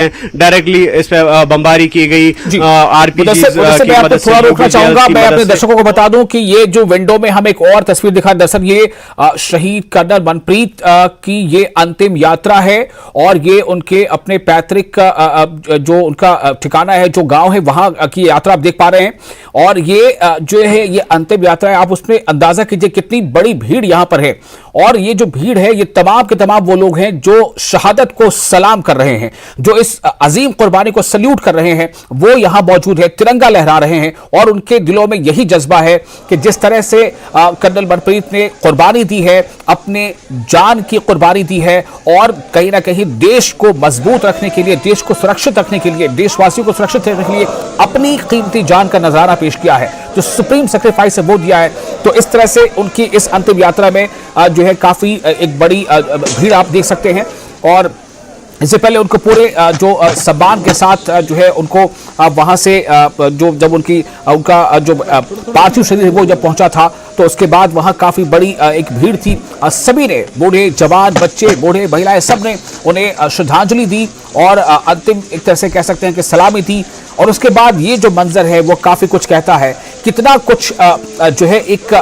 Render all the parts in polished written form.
Directly इस पे बमबारी की गई। आरपीजी थोड़ा रोकना चाहूंगा। मैं अपने दर्शकों को बता दूं कि ये जो विंडो में हम एक और तस्वीर दिखा, दरअसल ये शहीद कर्नल मनप्रीत की ये अंतिम यात्रा है और ये उनके अपने पैतृक जो उनका ठिकाना है, जो गांव है, वहां की यात्रा आप देख पा रहे हैं। और ये जो है ये अंतिम यात्रा है। आप उसमें अंदाजा कीजिए कितनी बड़ी भीड़ यहां पर है। और ये जो भीड़ है ये तमाम के तमाम वो लोग हैं जो शहादत को सलाम कर रहे हैं, जो इस अजीम कुर्बानी को सल्यूट कर रहे हैं, वो यहां मौजूद है, तिरंगा लहरा रहे हैं। और उनके दिलों में यही जज्बा है कि जिस तरह से कर्नल मनप्रीत ने कुर्बानी दी है, अपने जान की कुर्बानी दी है और कहीं ना कहीं देश को मजबूत रखने के लिए, देश को सुरक्षित रखने के लिए, देशवासियों को सुरक्षित रखने के लिए अपनी कीमती जान का नजारा पेश किया है, जो सुप्रीम सेक्रीफाइस है वो दिया है। तो इस तरह से उनकी इस अंतिम यात्रा में जो है काफी एक बड़ी भीड़ आप देख सकते हैं। और इससे पहले उनको पूरे जो सम्मान के साथ जो है उनको वहां से जो जब उनका जो पार्थिव शरीर है वो जब पहुंचा था तो उसके बाद वहां काफी बड़ी एक भीड़ थी। सभी ने, बूढ़े, जवान, बच्चे, बूढ़े, महिलाएं, सब ने उन्हें श्रद्धांजलि दी और अंतिम एक तरह से कह सकते हैं कि सलामी दी। और उसके बाद ये जो मंजर है वो काफी कुछ कहता है। कितना कुछ जो है एक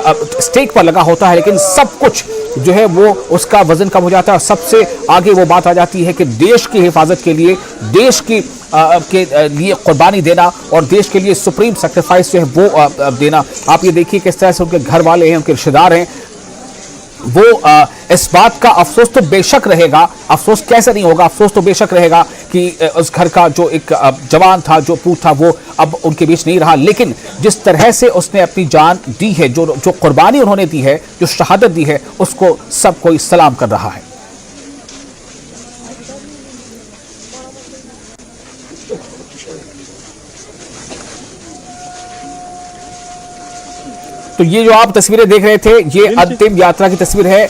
स्टेक पर लगा होता है, लेकिन सब कुछ जो है वो उसका वजन कम हो जाता है। और सबसे आगे वो बात आ जाती है कि देश की हिफाजत के लिए, देश की के लिए कुर्बानी देना और देश के लिए सुप्रीम सैक्रिफाइस जो है वो देना। आप ये देखिए किस तरह से उनके घर वाले हैं, उनके रिश्तेदार हैं, वो इस बात का अफसोस तो बेशक रहेगा, अफसोस कैसे नहीं होगा, अफसोस तो बेशक रहेगा कि उस घर का जो एक जवान था, जो पूत था, वो अब उनके बीच नहीं रहा। लेकिन जिस तरह से उसने अपनी जान दी है, जो कुर्बानी उन्होंने दी है, जो शहादत दी है, उसको सब कोई सलाम कर रहा है। तो ये जो आप तस्वीरें देख रहे थे, ये अंतिम यात्रा की तस्वीर है,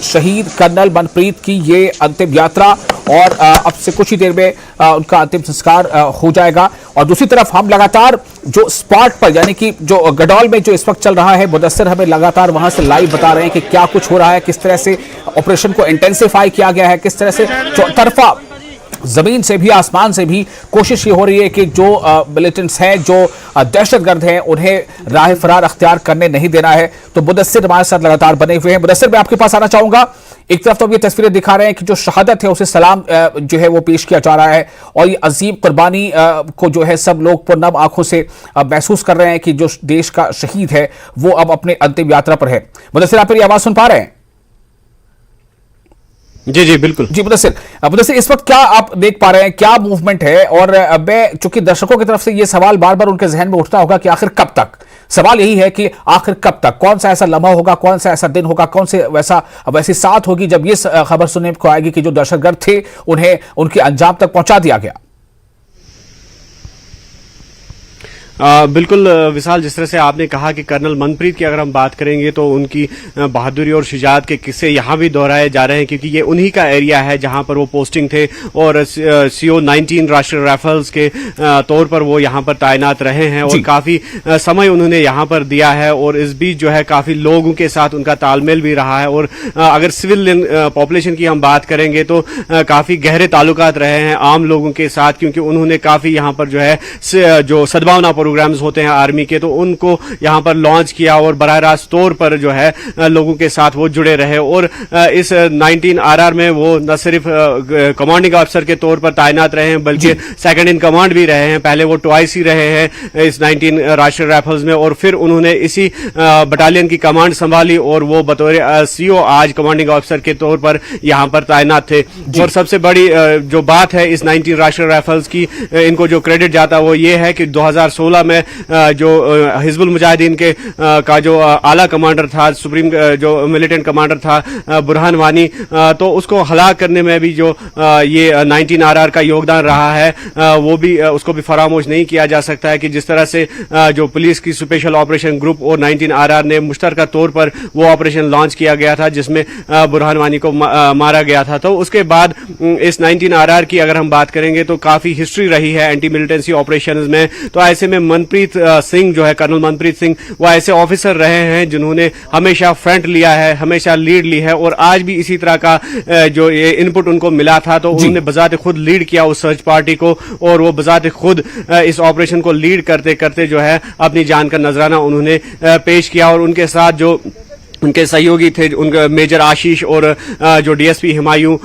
शहीद कर्नल मनप्रीत की ये अंतिम यात्रा। और अब से कुछ ही देर में उनका अंतिम संस्कार हो जाएगा। और दूसरी तरफ हम लगातार जो स्पॉट पर, यानी कि जो गडौल में जो इस वक्त चल रहा है, मुदस्सिर हमें लगातार वहां से लाइव बता रहे हैं कि क्या कुछ हो रहा है, किस तरह से ऑपरेशन को इंटेंसिफाई किया गया है, किस तरह से चौतरफा जमीन से भी आसमान से भी कोशिश ये हो रही है कि जो मिलिटेंट्स हैं, जो दहशतगर्द हैं, उन्हें राह फरार अख्तियार करने नहीं देना है। तो मुदस्सिर हमारे साथ लगातार बने हुए हैं। मुदस्सिर, मैं आपके पास आना चाहूंगा। एक तरफ तो अब ये तस्वीरें दिखा रहे हैं कि जो शहादत है उसे सलाम जो है वो पेश किया जा रहा है और ये अजीम कुर्बानी को जो है सब लोग पुरनम आंखों से महसूस कर रहे हैं कि जो देश का शहीद है वो अब अपने अंतिम यात्रा पर है। मुदस्सिर, आप मेरी आवाज सुन पा रहे हैं? जी जी बिल्कुल जी। मुदस्सिर, इस वक्त क्या आप देख पा रहे हैं, क्या मूवमेंट है? और मैं चूंकि दर्शकों की तरफ से ये सवाल बार बार उनके जहन में उठता होगा कि आखिर कब तक, सवाल यही है कि आखिर कब तक, कौन सा ऐसा लम्हा होगा, कौन सा ऐसा दिन होगा, कौन से वैसी साथ होगी जब ये खबर सुनने को आएगी कि जो दहशतगर्द थे उन्हें उनके अंजाम तक पहुंचा दिया गया। बिल्कुल विशाल, जिस तरह से आपने कहा कि कर्नल मनप्रीत की अगर हम बात करेंगे तो उनकी बहादुरी और शुजाअत के किस्से यहाँ भी दोहराए जा रहे हैं, क्योंकि ये उन्हीं का एरिया है जहाँ पर वो पोस्टिंग थे और CO-19 राष्ट्रीय राइफल्स के तौर पर वो यहाँ पर तैनात रहे हैं और काफी समय उन्होंने यहाँ पर दिया है। और इस बीच जो है काफी लोगों के साथ उनका तालमेल भी रहा है। और अगर सिविल पॉपुलेशन की हम बात करेंगे तो काफी गहरे ताल्लुकात रहे हैं आम लोगों के साथ, क्योंकि उन्होंने काफी यहाँ पर जो है जो सद्भावना प्रोग्राम्स होते हैं आर्मी के, तो उनको यहां पर लॉन्च किया और बराह रास्त तौर पर जो है लोगों के साथ वो जुड़े रहे। और इस 19 RR में वो न सिर्फ कमांडिंग अफसर के तौर पर तैनात रहे हैं बल्कि सेकंड इन कमांड भी रहे हैं। पहले वो ट्वाइस ही रहे हैं इस 19 राष्ट्रीय राइफल्स में और फिर उन्होंने इसी बटालियन की कमांड संभाली और वो बतौर CO आज कमांडिंग अफसर के तौर पर यहां पर तैनात थे। और सबसे बड़ी जो बात है इस 19 राष्ट्रीय राइफल्स की, इनको जो क्रेडिट जाता है वो ये है कि 2016 में जो हिजबुल मुजाहिदीन के का जो आला कमांडर था, सुप्रीम जो मिलिटेंट कमांडर था बुरहान वानी, तो उसको हलाक करने में भी जो ये 19 RR का योगदान रहा है वो भी उसको भी फरामोश नहीं किया जा सकता है कि जिस तरह से जो पुलिस की स्पेशल ऑपरेशन ग्रुप और 19 RR ने मुश्तरका तौर पर वो ऑपरेशन लॉन्च किया गया था जिसमें बुरहान वानी को मारा गया था। तो उसके बाद इस 19 RR की अगर हम बात करेंगे तो काफी हिस्ट्री रही है एंटी मिलिटेंसी ऑपरेशन में। तो ऐसे में मनप्रीत सिंह जो है, कर्नल मनप्रीत सिंह, वो ऐसे ऑफिसर रहे हैं जिन्होंने हमेशा फ्रंट लिया है, हमेशा लीड ली है, और आज भी इसी तरह का जो ये इनपुट उनको मिला था तो उन्होंने बजाते खुद लीड किया उस सर्च पार्टी को, और वो बजाते खुद इस ऑपरेशन को लीड करते करते जो है अपनी जान का नजराना उन्होंने पेश किया। और उनके साथ जो उनके सहयोगी थे, उनका मेजर आशीष और जो डीएसपी हुमायूं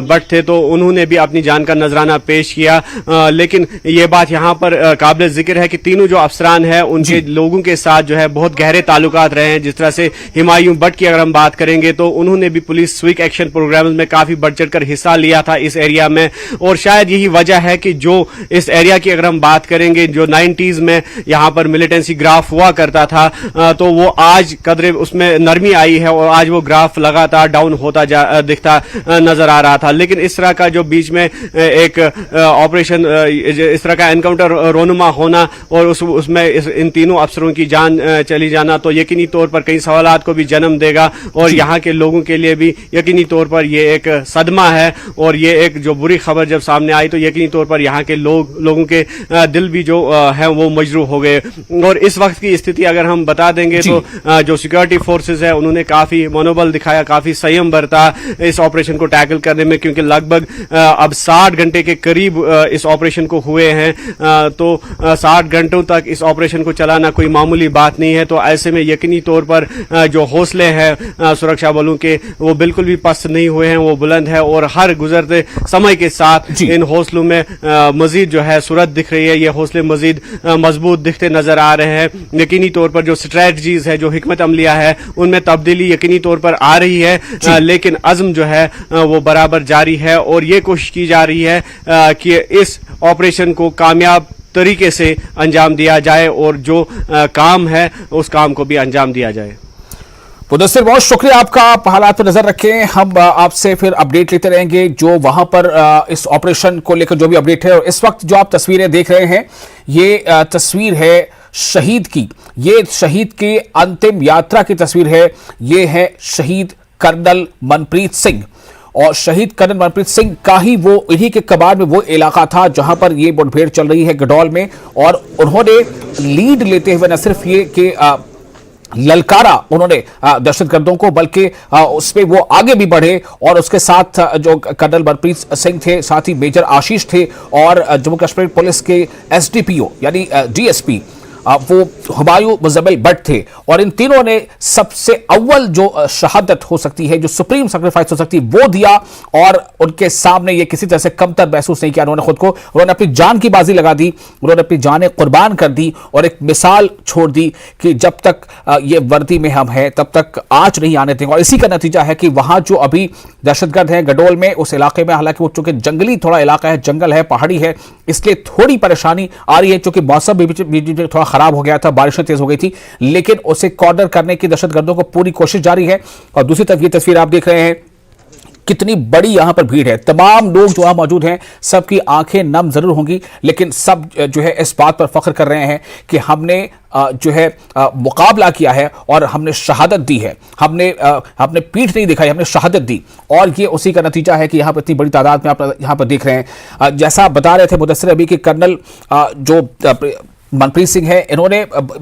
भट्ट थे, तो उन्होंने भी अपनी जान का नजराना पेश किया। लेकिन ये बात यहाँ पर काबिल जिक्र है कि तीनों जो अफसरान हैं उनके लोगों के साथ जो है बहुत गहरे ताल्लुकात रहे हैं। जिस तरह से हुमायूं भट्ट की अगर हम बात करेंगे तो उन्होंने भी पुलिस क्विक एक्शन प्रोग्राम में काफी बढ़ चढ़कर हिस्सा लिया था इस एरिया में, और शायद यही वजह है कि जो इस एरिया की अगर हम बात करेंगे, जो 90s में यहाँ पर मिलिटेंसी ग्राफ हुआ करता था, तो वो आज कदरे उसमें नरमी आई है और आज वो ग्राफ लगातार डाउन होता दिखता नजर आ रहा था। लेकिन इस तरह का जो बीच में एक ऑपरेशन, इस तरह का एनकाउंटर रोनुमा होना और उसमें इन तीनों अफसरों की जान चली जाना तो यकीनी तौर पर कई सवालात को भी जन्म देगा, और यहाँ के लोगों के लिए भी यकीनी तौर पर ये एक सदमा है। और ये एक जो बुरी खबर जब सामने आई तो यकीनी तौर पर यहाँ के लोगों के दिल भी जो है वो मजरूह हो गए। और इस वक्त की स्थिति अगर हम बता देंगे तो जो सिक्योरिटी फोर्सेज है उन्होंने काफी मनोबल दिखाया, काफी संयम बरता इस ऑपरेशन को टैकल करने में, क्योंकि लगभग अब 60 घंटे के करीब इस ऑपरेशन को हुए हैं। तो 60 घंटों तक इस ऑपरेशन को चलाना कोई मामूली बात नहीं है। तो ऐसे में यकीनी तौर पर जो हौसले हैं सुरक्षा बलों के वो बिल्कुल भी पस्त नहीं हुए हैं, वो बुलंद है, और हर गुजरते समय के साथ इन हौसलों में मजीद जो है सूरत दिख रही है। ये हौसले मजीद मजबूत दिखते नजर आ रहे हैं। यकीनी तौर पर जो स्ट्रेटजीज है, जो हिकमत अमलिया है, उनमें तब्दीली यकीनी तौर पर आ रही है, लेकिन अज़्म जो है वो बराबर जारी है, और ये कोशिश की जा रही है कि इस ऑपरेशन को कामयाब तरीके से अंजाम दिया जाए, और जो काम है उस काम को भी अंजाम दिया जाए। मुदस्सिर, बहुत शुक्रिया आपका। आप हालात पर नजर रखें, हम आपसे फिर अपडेट लेते रहेंगे जो वहां पर इस ऑपरेशन को लेकर जो भी अपडेट है। और इस वक्त जो आप तस्वीरें देख रहे हैं, ये तस्वीर है शहीद की, ये शहीद की अंतिम यात्रा की तस्वीर है। ये है शहीद कर्नल मनप्रीत सिंह, और शहीद कर्नल मनप्रीत सिंह का ही वो इन्हीं के कबाड़ में वो इलाका था जहां पर ये मुठभेड़ चल रही है गडौल में, और उन्होंने लीड लेते हुए न सिर्फ ये कि ललकारा उन्होंने दहशतगर्दों को, बल्कि उसमें वो आगे भी बढ़े, और उसके साथ जो कर्नल मनप्रीत सिंह थे, साथ ही मेजर आशीष थे, और जम्मू कश्मीर पुलिस के एसडीपीओ यानी डीएसपी वो हुमायूं मुज़म्मिल भट्ट थे। और इन तीनों ने सबसे अव्वल जो शहादत हो सकती है, जो सुप्रीम सेक्रीफाइस हो सकती है, वो दिया, और उनके सामने ये किसी तरह से कमतर महसूस नहीं किया उन्होंने खुद को। उन्होंने अपनी जान की बाजी लगा दी, उन्होंने अपनी जानें कुर्बान कर दी, और एक मिसाल छोड़ दी कि जब तक ये वर्दी में हम हैं तब तक आँच नहीं आने देंगे। और इसी का नतीजा है कि वहां जो अभी दहशतगर्द हैं गडोल में, उस इलाके में, हालांकि वो चूंकि जंगली थोड़ा इलाका है, जंगल है, पहाड़ी है, इसलिए थोड़ी परेशानी आ रही है, चूंकि मौसम भी थोड़ा खराब हो गया था, बारिशें तेज हो गई थी, लेकिन उसे कॉर्नर करने की दहशतगर्दों को पूरी कोशिश जारी है। और दूसरी तरफ ये तस्वीर आप देख रहे हैं, कितनी बड़ी यहां पर भीड़ है। तमाम लोग जो यहां मौजूद हैं सबकी आंखें नम जरूर होंगी, लेकिन सब जो है इस बात पर फख्र कर रहे हैं कि हमने जो है मुकाबला किया है और हमने शहादत दी है, हमने पीठ नहीं दिखाई, हमने शहादत दी। और ये उसी का नतीजा है कि यहां पर इतनी बड़ी तादाद में आप यहां पर देख रहे हैं। जैसा बता रहे थे मुदस्सिर अभी कि कर्नल जो मनप्रीत सिंह है, इन्होंने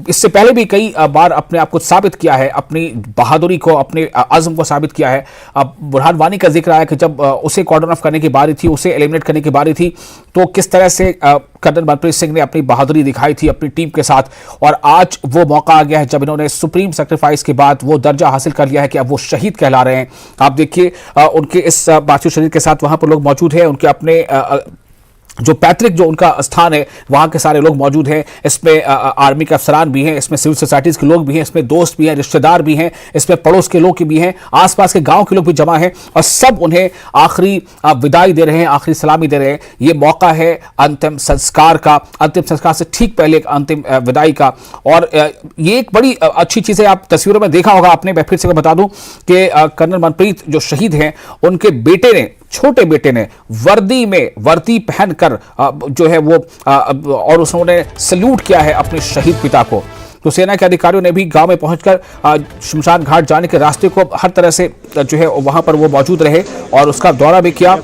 इससे पहले भी कई बार अपने आप को साबित किया है, अपनी बहादुरी को, अपने अज़्म को साबित किया है। बुरहान वानी का जिक्र आया कि जब उसे कॉर्डन ऑफ करने की बारी थी, उसे एलिमिनेट करने की बारी थी, तो किस तरह से कर्नल मनप्रीत सिंह ने अपनी बहादुरी दिखाई थी अपनी टीम के साथ। और आज वो मौका आ गया है जब इन्होंने सुप्रीम सेक्रीफाइस के बाद वो दर्जा हासिल कर लिया है कि अब वो शहीद कहला रहे हैं। आप देखिए उनके इस पार्थिव शरीर के साथ वहां पर लोग मौजूद हैं, उनके अपने जो पैतृक जो उनका स्थान है वहां के सारे लोग मौजूद हैं। इसमें आर्मी के अफसरान भी हैं, इसमें सिविल सोसाइटीज के लोग भी हैं, इसमें दोस्त भी हैं, रिश्तेदार भी हैं, इसमें पड़ोस के लोग भी हैं, आसपास के गांव के लोग भी जमा हैं, और सब उन्हें आखिरी विदाई दे रहे हैं, आखिरी सलामी दे रहे हैं। ये मौका है अंतिम संस्कार का, अंतिम संस्कार से ठीक पहले एक अंतिम विदाई का। और ये एक बड़ी अच्छी चीज़ है, आप तस्वीरों में देखा होगा आपने। मैं फिर से बता दूं कि कर्नल मनप्रीत जो शहीद हैं, उनके बेटे ने, छोटे बेटे ने वर्दी पहनकर जो है वो और उसने सल्यूट किया है अपने शहीद पिता को। तो सेना के अधिकारियों ने भी गांव में पहुंचकर शमशान घाट जाने के रास्ते को हर तरह से जो है वहां पर वो मौजूद रहे और उसका दौरा भी किया।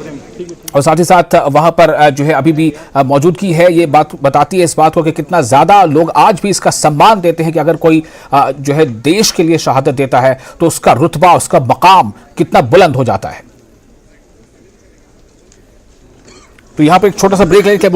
और साथ ही साथ वहां पर जो है अभी भी मौजूदगी है। ये बात बताती है इस बात को कि कितना ज्यादा लोग आज भी इसका सम्मान देते हैं कि अगर कोई जो है देश के लिए शहादत देता है तो उसका रुतबा, उसका मकाम कितना बुलंद हो जाता है। तो यहां पर एक छोटा सा ब्रेक लेके